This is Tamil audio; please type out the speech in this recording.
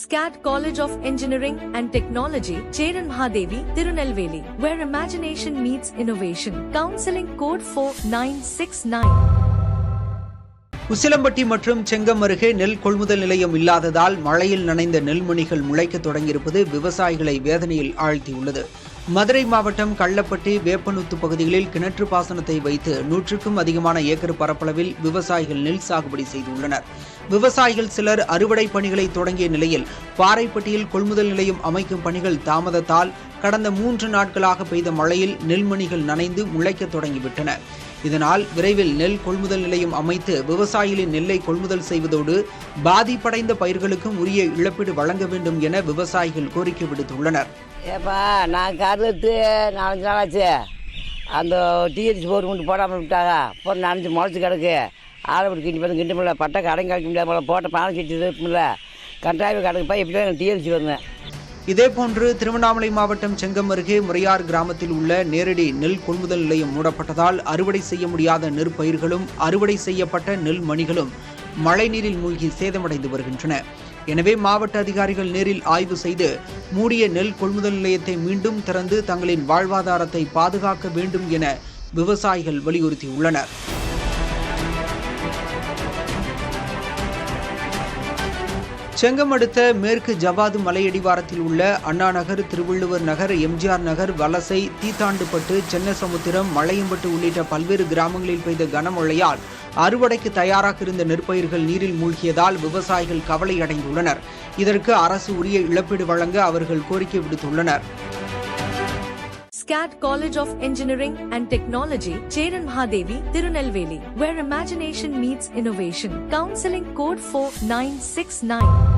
SCAT College of Engineering and Technology, Cheran Mahadevi, Tirunelveli, where imagination meets innovation. Counseling code 4969. Usilampatti மற்றும் செங்கம் அருகே நெல் கொள்முதல் நிலையம் இல்லாததால் மழையில் நனைந்த நெல்மணிகள் முளைக்க தொடங்கியிருப்பது விவசாயிகளை வேதனையில் ஆழ்த்தியுள்ளது. மதுரை மாவட்டம் கள்ளப்பட்டி, வேப்பநுத்து பகுதிகளில் கிணற்று பாசனத்தை வைத்து 100க்கும் அதிகமான ஏக்கர் பரப்பளவில் விவசாயிகள் நெல் சாகுபடி செய்துள்ளனர். விவசாயிகள் சிலர் அறுவடை பணிகளை தொடங்கிய நிலையில் பாறைப்பட்டியில் கொள்முதல் நிலையம் அமைக்கும் பணிகள் தாமதத்தால் கடந்த 3 நாட்களாக பெய்த மழையில் நெல்மணிகள் நனைந்து முளைக்க தொடங்கிவிட்டன. இதனால் விரைவில் நெல் கொள்முதல் நிலையம் அமைத்து விவசாயிகளின் நெல்லை கொள்முதல் செய்வதோடு பாதிப்படைந்த பயிர்களுக்கும் உரிய இழப்பீடு வழங்க வேண்டும் என விவசாயிகள் கோரிக்கை விடுத்துள்ளனர். ஏப்பா நான் கருத்து 4 நாளாச்சு, அந்த டிஎச்சி போர் கொண்டு போடாமல் விட்டாங்க. இப்போ நனைஞ்சு முளைச்சி கிடக்கு. ஆலப்படி கிண்டி முடியல, பட்டை அடங்கி கிடைக்க முடியாது போல, போட்ட பானை சீட்டு இருக்குமில்ல, கட்டாயம் கிடக்குப்பா. இப்படி தான் டிஎச்சி வருவேன். இதேபோன்று திருவண்ணாமலை மாவட்டம் செங்கம் அருகே முறையார் கிராமத்தில் உள்ள நேரடி நெல் கொள்முதல் நிலையம் மூடப்பட்டதால் அறுவடை செய்ய முடியாத நெற்பயிர்களும் அறுவடை செய்யப்பட்ட நெல் மணிகளும் மழைநீரில் மூழ்கி சேதமடைந்து வருகின்றன. எனவே மாவட்ட அதிகாரிகள் நேரில் ஆய்வு செய்து மூடிய நெல் கொள்முதல் நிலையத்தை மீண்டும் திறந்து தங்களின் வாழ்வாதாரத்தை பாதுகாக்க வேண்டும் என விவசாயிகள் வலியுறுத்தியுள்ளனர். செங்கம் அடுத்த மேற்கு ஜவாது மலையடிவாரத்தில் உள்ள அண்ணா நகர், திருவள்ளுவர் நகர், எம்ஜிஆர் நகர், வலசை, தீத்தாண்டுபட்டு, சென்னசமுத்திரம், மலையம்பட்டு உள்ளிட்ட பல்வேறு கிராமங்களில் பெய்த கனமழையால் அறுவடைக்கு தயாராக இருந்த நெற்பயிர்கள் நீரில் மூழ்கியதால் விவசாயிகள் கவலை அடைந்துள்ளனர். இதற்கு அரசு உரிய இழப்பீடு வழங்க அவர்கள் கோரிக்கை விடுத்துள்ளனர். SCAT College of Engineering and Technology, Cheran Mahadevi, Tirunelveli, where imagination meets innovation. Counseling code 4969.